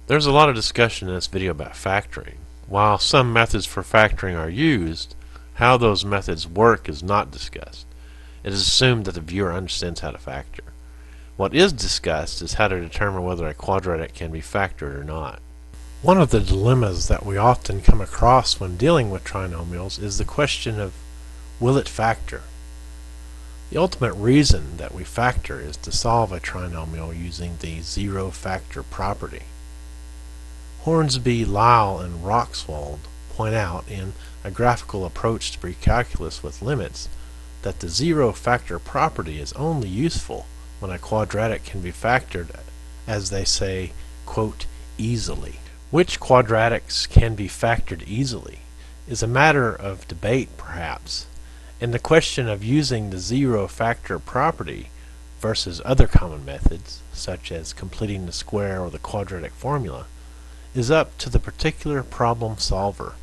There's a lot of discussion in this video about factoring. While some methods for factoring are used, how those methods work is not discussed. It is assumed that the viewer understands how to factor. What is discussed is how to determine whether a quadratic can be factored or not. One of the dilemmas that we often come across when dealing with trinomials is the question of, will it factor? The ultimate reason that we factor is to solve a trinomial using the zero factor property. Hornsby, Lyle, and Roxwald point out in A Graphical Approach to Precalculus with Limits that the zero factor property is only useful when a quadratic can be factored, as they say, quote, easily. Which quadratics can be factored easily is a matter of debate, perhaps, and the question of using the zero factor property versus other common methods, such as completing the square or the quadratic formula, is up to the particular problem solver.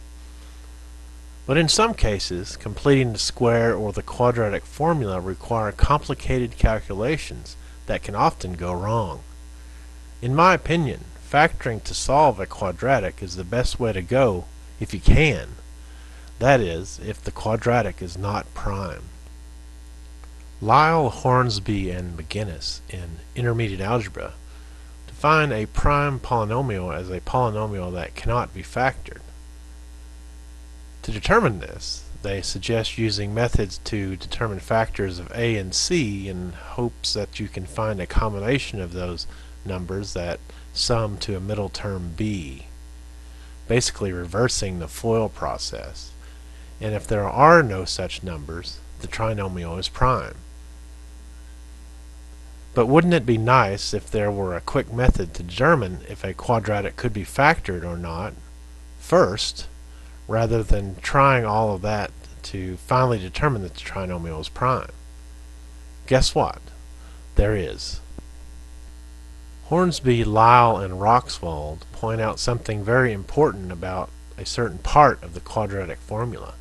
But in some cases, completing the square or the quadratic formula require complicated calculations that can often go wrong. In my opinion, factoring to solve a quadratic is the best way to go if you can. That is, if the quadratic is not prime. Lyle, Hornsby, and McGinnis in Intermediate Algebra define a prime polynomial as a polynomial that cannot be factored. To determine this, they suggest using methods to determine factors of a and c in hopes that you can find a combination of those numbers that sum to a middle term b, basically reversing the FOIL process. And if there are no such numbers, the trinomial is prime. But wouldn't it be nice if there were a quick method to determine if a quadratic could be factored or not first, rather than trying all of that to finally determine that the trinomial is prime? Guess what? There is. Hornsby, Lyle, and Roxwald point out something very important about a certain part of the quadratic formula,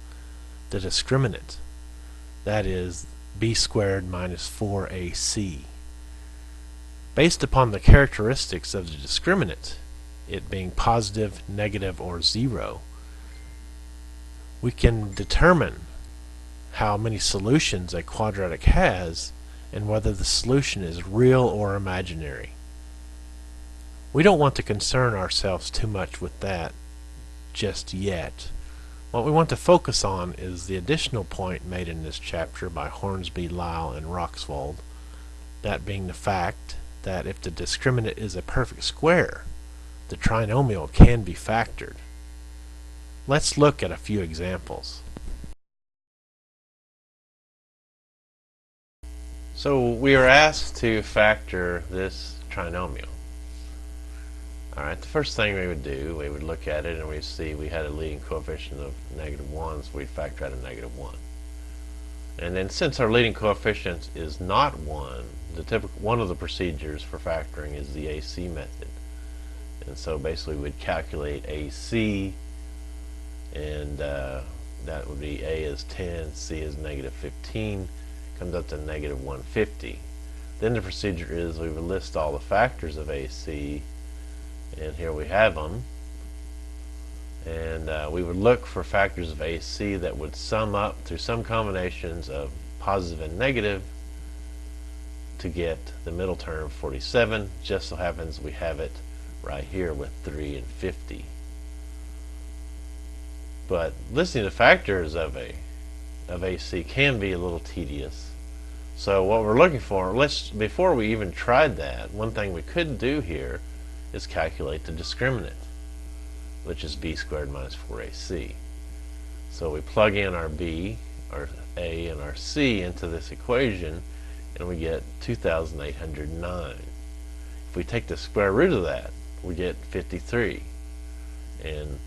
the discriminant, that is, b squared minus 4ac. Based upon the characteristics of the discriminant, it being positive, negative, or zero, we can determine how many solutions a quadratic has and whether the solution is real or imaginary. We don't want to concern ourselves too much with that just yet. What we want to focus on is the additional point made in this chapter by Hornsby, Lyle, and Roxwald, that being the fact that if the discriminant is a perfect square, the trinomial can be factored. Let's look at a few examples. So we are asked to factor this trinomial. Alright, the first thing we would do, we would look at it and we'd see we had a leading coefficient of -1, so we'd factor out a -1. And then since our leading coefficient is not 1, one of the procedures for factoring is the AC method. And so basically we'd calculate AC, and that would be A is 10, C is -15, comes up to -150. Then the procedure is we would list all the factors of AC, and here we have them, and we would look for factors of AC that would sum up through some combinations of positive and negative to get the middle term 47. Just so happens we have it right here with 3 and 50. But listing the factors of AC can be a little tedious. So what we're looking for, before we even tried that, one thing we could do here is calculate the discriminant, which is b squared minus 4ac. So we plug in our b, our a, and our c into this equation, and we get 2,809. If we take the square root of that, we get 53. And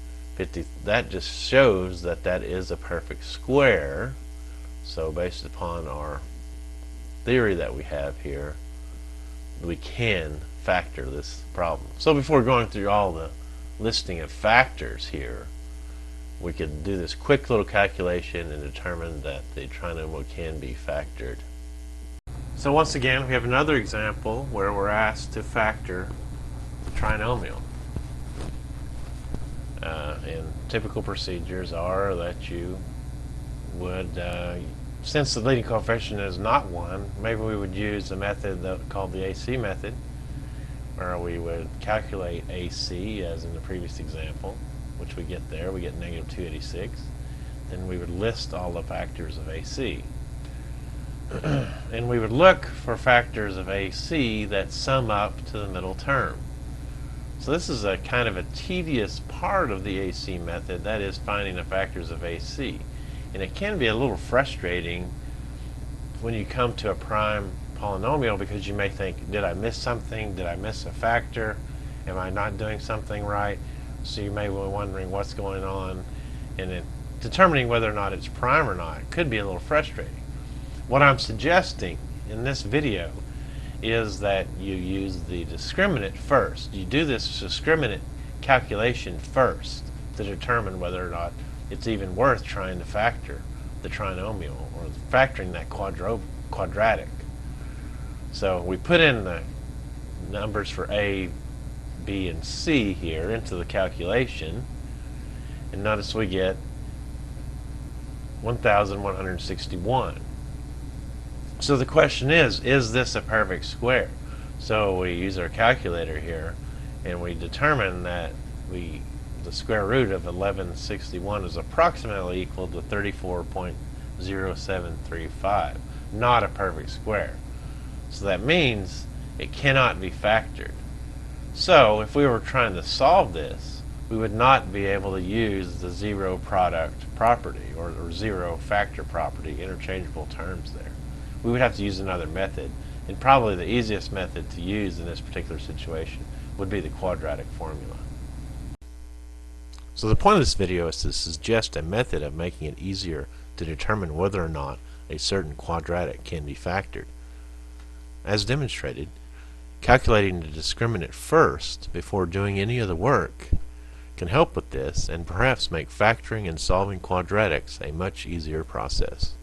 that just shows that that is a perfect square. So based upon our theory that we have here, we can factor this problem. So before going through all the listing of factors here, we could do this quick little calculation and determine that the trinomial can be factored. So once again, we have another example where we're asked to factor the trinomial. And typical procedures are that you would, since the leading coefficient is not 1, maybe we would use a method called the AC method, where we would calculate AC as in the previous example, which we get there. We get negative 286. Then we would list all the factors of AC. And we would look for factors of AC that sum up to the middle term. So this is a kind of a tedious part of the AC method, that is finding the factors of AC. And it can be a little frustrating when you come to a prime polynomial, because you may think, did I miss something? Did I miss a factor? Am I not doing something right? So you may be wondering what's going on, and determining whether or not it's prime or not could be a little frustrating. What I'm suggesting in this video is that you use the discriminant first. You do this discriminant calculation first to determine whether or not it's even worth trying to factor the trinomial or factoring that quadratic. So we put in the numbers for A, B, and C here into the calculation, and notice we get 1,161. So the question is this a perfect square? So we use our calculator here, and we determine that the square root of 1161 is approximately equal to 34.0735, not a perfect square. So that means it cannot be factored. So if we were trying to solve this, we would not be able to use the zero product property or zero factor property, interchangeable terms there. We would have to use another method, and probably the easiest method to use in this particular situation would be the quadratic formula. So the point of this video is to suggest a method of making it easier to determine whether or not a certain quadratic can be factored. As demonstrated, calculating the discriminant first before doing any of the work can help with this, and perhaps make factoring and solving quadratics a much easier process.